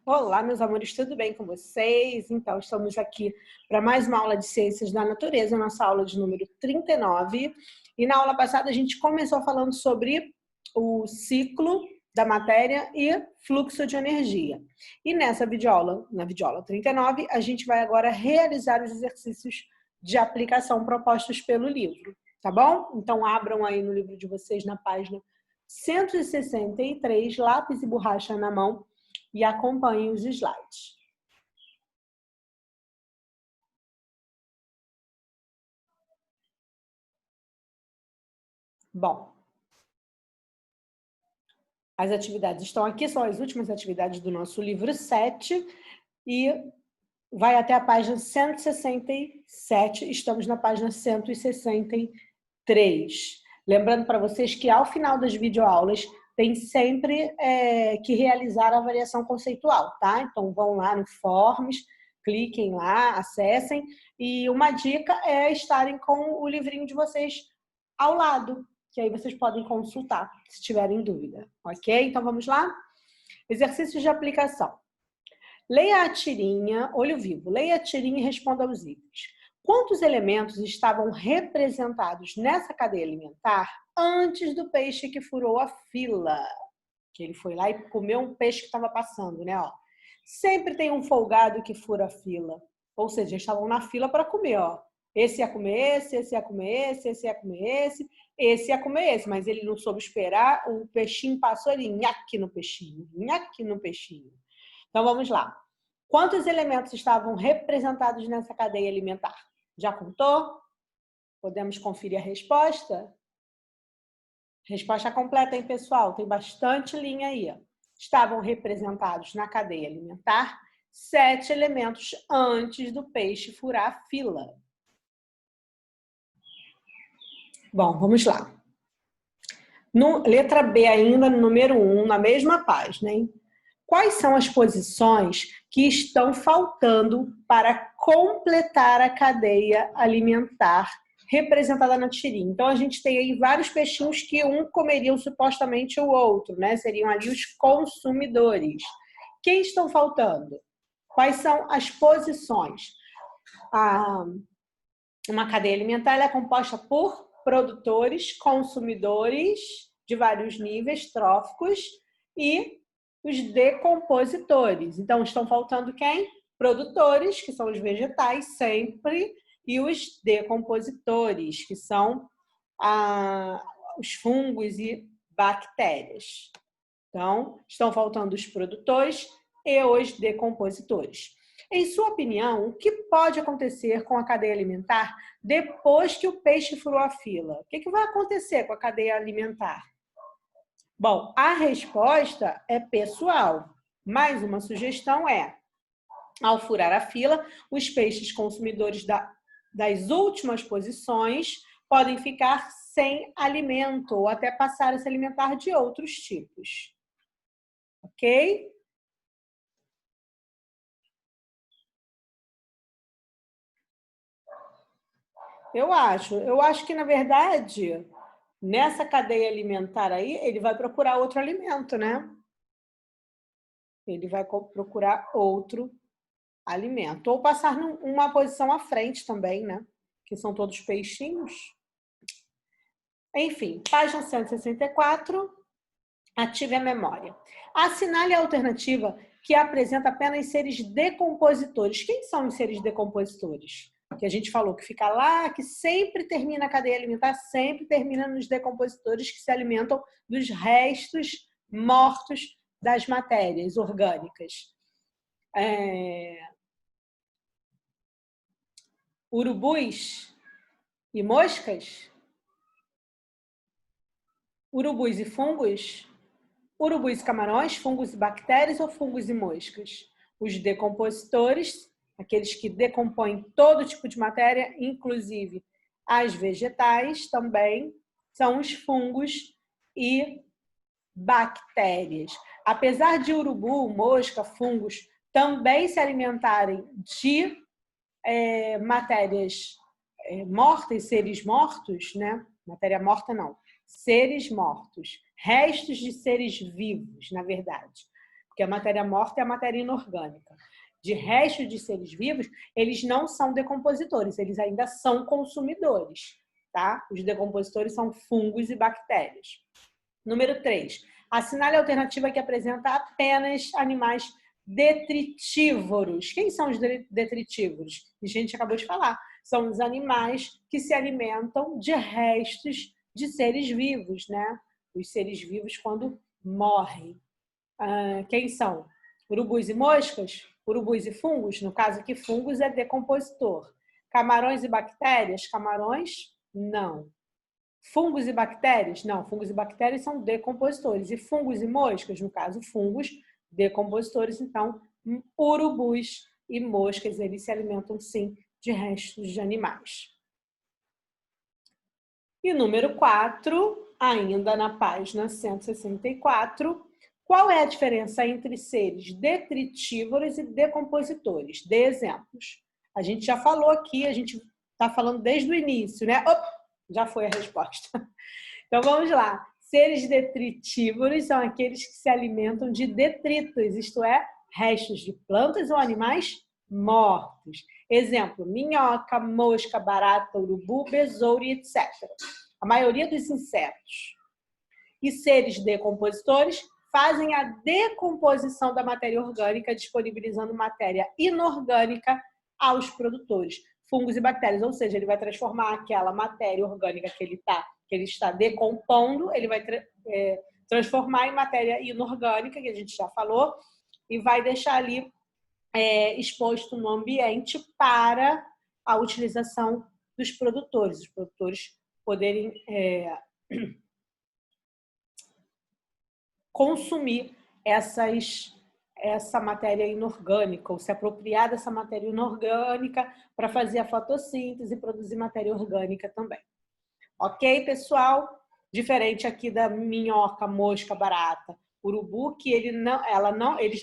Olá, meus amores, tudo bem com vocês? Então, estamos aqui para mais uma aula de Ciências da Natureza, nossa aula de número 39. E na aula passada a gente começou falando sobre o ciclo da matéria e fluxo de energia. E nessa videoaula, na videoaula 39, a gente vai agora realizar os exercícios de aplicação propostos pelo livro, tá bom? Então, abram aí no livro de vocês, na página 163, lápis e borracha na mão, e acompanhem os slides. Bom, as atividades estão aqui, são as últimas atividades do nosso livro 7 e vai até a página 167, estamos na página 163. Lembrando para vocês que ao final das videoaulas tem sempre que realizar a avaliação conceitual, tá? Então vão lá no Forms, cliquem lá, acessem, e uma dica é estarem com o livrinho de vocês ao lado, que aí vocês podem consultar, se tiverem dúvida, ok? Então vamos lá? Exercícios de aplicação. Leia a tirinha, olho vivo, leia a tirinha e responda aos itens. Quantos elementos estavam representados nessa cadeia alimentar antes do peixe que furou a fila? Que ele foi lá e comeu um peixe que estava passando, né? Ó. Sempre tem um folgado que fura a fila. Ou seja, estavam na fila para comer, ó. Esse ia comer esse ia comer esse ia comer esse ia comer esse, mas ele não soube esperar, o peixinho passou, ele nhaque no peixinho, nhaque no peixinho. Então vamos lá. Quantos elementos estavam representados nessa cadeia alimentar? Já contou? Podemos conferir a resposta? Resposta completa, hein, pessoal? Tem bastante linha aí. Estavam representados na cadeia alimentar 7 elementos antes do peixe furar a fila. Bom, vamos lá. Letra B ainda, número 1, na mesma página, hein? Quais são as posições que estão faltando para completar a cadeia alimentar representada na tirinha? Então, a gente tem aí vários peixinhos que um comeriam supostamente o outro, né? Seriam ali os consumidores. Quem estão faltando? Quais são as posições? Uma cadeia alimentar ela é composta por produtores, consumidores de vários níveis tróficos e os decompositores. Então, estão faltando quem? Produtores, que são os vegetais, sempre, e os decompositores, que são os fungos e bactérias. Então, estão faltando os produtores e os decompositores. Em sua opinião, o que pode acontecer com a cadeia alimentar depois que o peixe furou a fila? O que vai acontecer com a cadeia alimentar? Bom, a resposta é pessoal. Mais uma sugestão é, ao furar a fila, os peixes consumidores das últimas posições podem ficar sem alimento ou até passar a se alimentar de outros tipos. Ok? Eu acho que, na verdade, nessa cadeia alimentar aí, ele vai procurar outro alimento, né? Ele vai procurar outro alimento. Ou passar numa posição à frente também, né? Que são todos peixinhos. Enfim, página 164, ative a memória. Assinale a alternativa que apresenta apenas seres decompositores. Quem são os seres decompositores? Que a gente falou que fica lá, que sempre termina a cadeia alimentar, sempre termina nos decompositores que se alimentam dos restos mortos das matérias orgânicas. Urubus e moscas? Urubus e fungos? Urubus e camarões, fungos e bactérias ou fungos e moscas? Os decompositores, aqueles que decompõem todo tipo de matéria, inclusive as vegetais também, são os fungos e bactérias. Apesar de urubu, mosca, fungos também se alimentarem de matérias mortas, seres mortos, né? Matéria morta não, seres mortos, restos de seres vivos, na verdade. porque a matéria morta é a matéria inorgânica. De restos de seres vivos, eles não são decompositores, eles ainda são consumidores, tá? Os decompositores são fungos e bactérias. Número 3. Assinale a alternativa que apresenta apenas animais detritívoros. Quem são os detritívoros? A gente acabou de falar. São os animais que se alimentam de restos de seres vivos, né? Os seres vivos quando morrem. Quem são? Urubus e moscas? Urubus e fungos? No caso aqui, fungos é decompositor. Camarões e bactérias? Camarões? Não. Fungos e bactérias? Não, fungos e bactérias são decompositores. E fungos e moscas? No caso, fungos, decompositores. Então, urubus e moscas, eles se alimentam, sim, de restos de animais. E número 4, ainda na página 164, qual é a diferença entre seres detritívoros e decompositores? Dê exemplos. A gente já falou aqui, a gente está falando desde o início, né? Já foi a resposta. Então, vamos lá. Seres detritívoros são aqueles que se alimentam de detritos, isto é, restos de plantas ou animais mortos. Exemplo, minhoca, mosca, barata, urubu, besouro, etc. A maioria dos insetos. E seres decompositores fazem a decomposição da matéria orgânica, disponibilizando matéria inorgânica aos produtores, fungos e bactérias. Ou seja, ele vai transformar aquela matéria orgânica que ele está decompondo, ele vai transformar em matéria inorgânica, que a gente já falou, e vai deixar ali exposto no ambiente para a utilização dos produtores. Os produtores poderem consumir essa matéria inorgânica, ou se apropriar dessa matéria inorgânica para fazer a fotossíntese e produzir matéria orgânica também. Ok, pessoal? Diferente aqui da minhoca, mosca, barata, urubu, que eles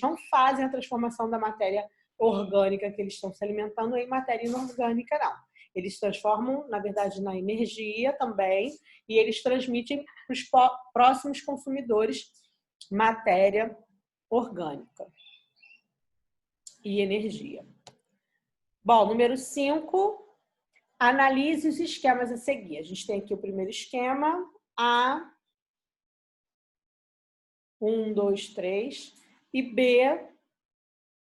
não fazem a transformação da matéria orgânica que eles estão se alimentando em matéria inorgânica, não. Eles transformam, na verdade, na energia também, e eles transmitem para os próximos consumidores matéria orgânica e energia. Bom, número 5, analise os esquemas a seguir. A gente tem aqui o primeiro esquema, A, 1, 2, 3, e B,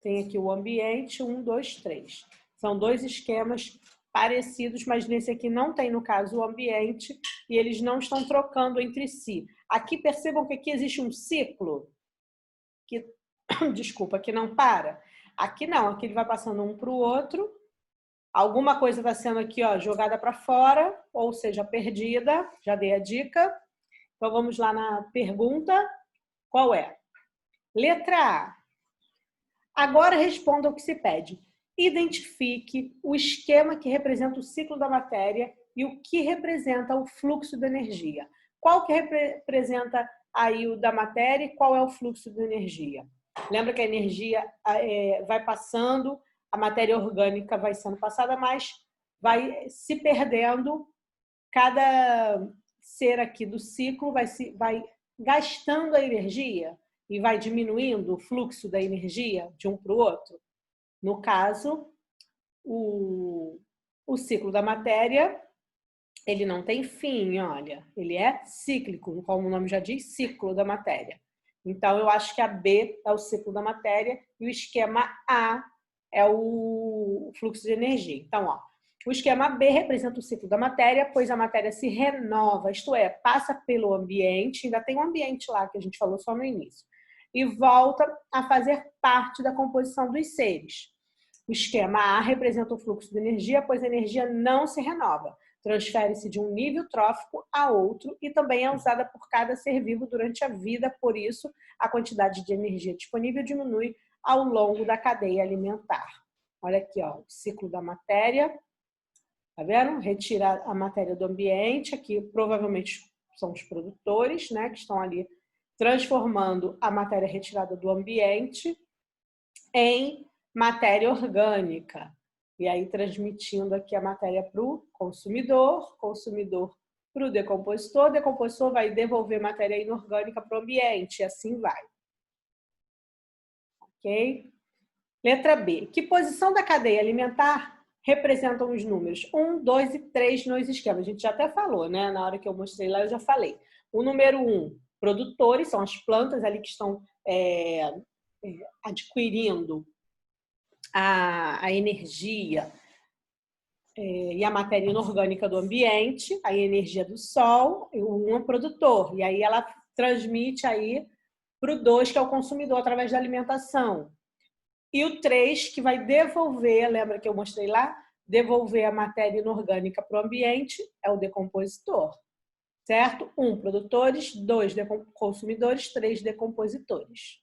tem aqui o ambiente, 1, 2, 3. São dois esquemas parecidos, mas nesse aqui não tem, no caso, o ambiente, e eles não estão trocando entre si. Aqui, percebam que aqui existe um ciclo, desculpa, que não para. Aqui não, aqui ele vai passando um para o outro. Alguma coisa está sendo aqui, ó, jogada para fora, ou seja, perdida. Já dei a dica. Então, vamos lá na pergunta. Qual é? Letra A. Agora responda o que se pede. Identifique o esquema que representa o ciclo da matéria e o que representa o fluxo de energia. Qual que representa aí o da matéria e qual é o fluxo de energia? Lembra que a energia vai passando, a matéria orgânica vai sendo passada, mas vai se perdendo. Cada ser aqui do ciclo vai gastando a energia e vai diminuindo o fluxo da energia de um para o outro. No caso, o ciclo da matéria, ele não tem fim, olha. Ele é cíclico, como o nome já diz, ciclo da matéria. Então, eu acho que a B é o ciclo da matéria e o esquema A é o fluxo de energia. Então, ó, o esquema B representa o ciclo da matéria, pois a matéria se renova, isto é, passa pelo ambiente, ainda tem um ambiente lá que a gente falou só no início, e volta a fazer parte da composição dos seres. O esquema A representa o fluxo de energia, pois a energia não se renova. Transfere-se de um nível trófico a outro e também é usada por cada ser vivo durante a vida, por isso a quantidade de energia disponível diminui ao longo da cadeia alimentar. Olha aqui, ó, o ciclo da matéria, tá vendo? Retira a matéria do ambiente, aqui provavelmente são os produtores, né, que estão ali transformando a matéria retirada do ambiente em matéria orgânica. E aí transmitindo aqui a matéria para o consumidor, consumidor para o decompositor vai devolver matéria inorgânica para o ambiente, e assim vai. ok? Letra B. Que posição da cadeia alimentar representam os números 1, 2 e 3 nos esquemas? A gente já até falou, né? Na hora que eu mostrei lá, eu já falei. O número 1, produtores, são as plantas ali que estão adquirindo a energia e a matéria inorgânica do ambiente, a energia do sol, e o 1 é produtor. E aí ela transmite aí para o 2, que é o consumidor, através da alimentação. E o 3, que vai devolver, lembra que eu mostrei lá? Devolver a matéria inorgânica para o ambiente, é o decompositor. Certo? 1, produtores, 2, consumidores, 3, decompositores.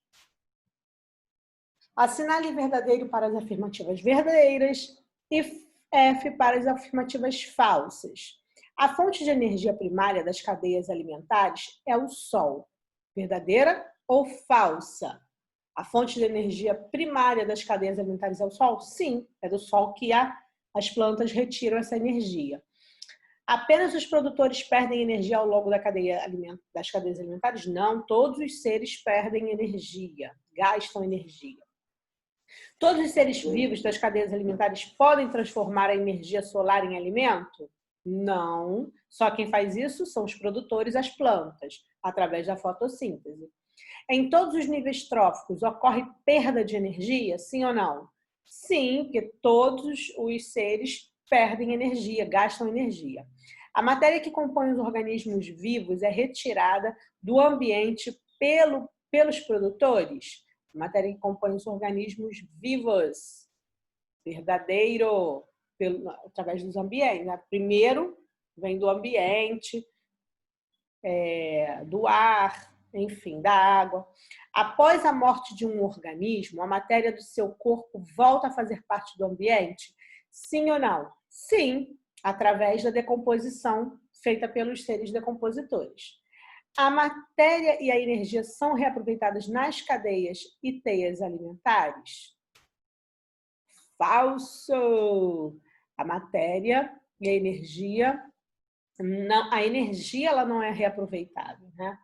Assinale verdadeiro para as afirmativas verdadeiras e F para as afirmativas falsas. A fonte de energia primária das cadeias alimentares é o sol. Verdadeira ou falsa? A fonte de energia primária das cadeias alimentares é o sol? Sim, é do sol que as plantas retiram essa energia. Apenas os produtores perdem energia ao longo das cadeias alimentares? Não, todos os seres perdem energia, gastam energia. Todos os seres vivos das cadeias alimentares podem transformar a energia solar em alimento? Não, só quem faz isso são os produtores, as plantas, através da fotossíntese. Em todos os níveis tróficos ocorre perda de energia, sim ou não? Sim, porque todos os seres perdem energia, gastam energia. A matéria que compõe os organismos vivos é retirada do ambiente pelos produtores. A matéria que compõe os organismos vivos. Verdadeiro, através dos ambientes. Né? Primeiro vem do ambiente, do ar, enfim, da água. Após a morte de um organismo, a matéria do seu corpo volta a fazer parte do ambiente? Sim ou não? Sim, através da decomposição feita pelos seres decompositores. A matéria e a energia são reaproveitadas nas cadeias e teias alimentares? Falso! A matéria e a energia, não, a energia ela não é reaproveitada, né?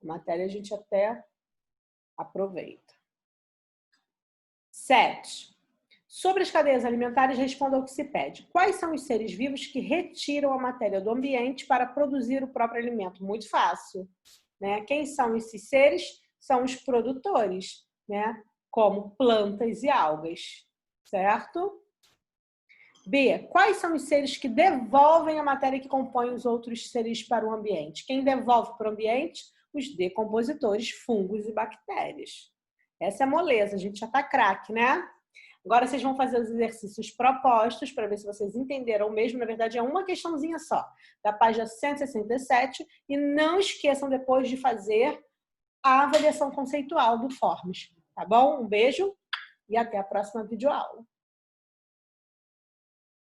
A matéria a gente até aproveita. 7. Sobre as cadeias alimentares, responda ao que se pede. Quais são os seres vivos que retiram a matéria do ambiente para produzir o próprio alimento? Muito fácil, né? Quem são esses seres? São os produtores, né? Como plantas e algas, certo? B. Quais são os seres que devolvem a matéria que compõe os outros seres para o ambiente? Quem devolve para o ambiente? Os decompositores, fungos e bactérias. Essa é a moleza, a gente já tá craque, né? Agora vocês vão fazer os exercícios propostos para ver se vocês entenderam mesmo. Na verdade, é uma questãozinha só, da página 167. E não esqueçam depois de fazer a avaliação conceitual do Forms, tá bom? Um beijo e até a próxima videoaula.